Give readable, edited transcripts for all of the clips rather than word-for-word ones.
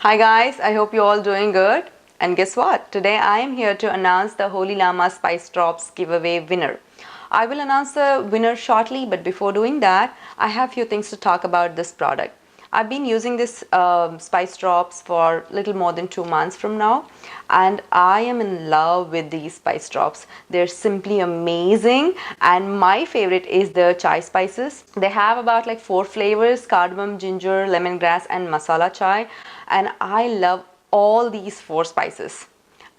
Hi guys, I hope you're all doing good. And guess what? Today I am here to announce the Holy Lama Spice Drops giveaway winner. I will announce the winner shortly, but before doing that, I have few things to talk about this product. I've been using this spice drops for little more than 2 months from now, and I am in love with these spice drops. They're simply amazing, and my favorite is the chai spices. They have about like 4 flavors: cardamom, ginger, lemongrass, and masala chai, and I love all these 4 spices.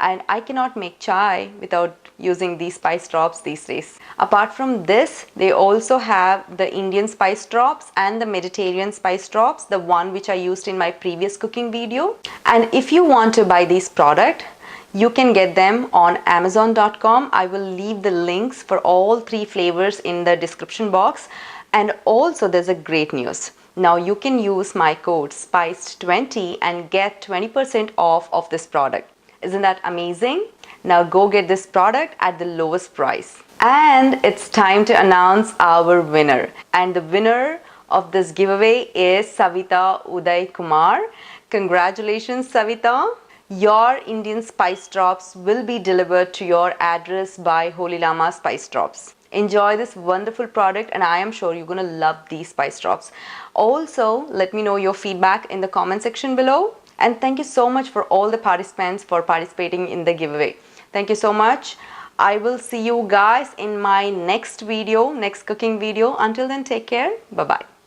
And I cannot make chai without using these spice drops these days. Apart from this, they also have the Indian spice drops and the Mediterranean spice drops, the one which I used in my previous cooking video. And if you want to buy these products, you can get them on Amazon.com. I will leave the links for all 3 flavors in the description box. And also there's a great news. Now you can use my code SPICED20 and get 20% off of this product. Isn't that amazing? Now go get this product at the lowest price. And it's time to announce our winner. And the winner of this giveaway is Savita Uday Kumar. Congratulations, Savita. Your Indian spice drops will be delivered to your address by Holy Lama Spice Drops. Enjoy this wonderful product, and I am sure you're going to love these spice drops. Also, let me know your feedback in the comment section below. And thank you so much for all the participants for participating in the giveaway. Thank you so much. I will see you guys in my next video, next cooking video. Until then, take care. Bye-bye.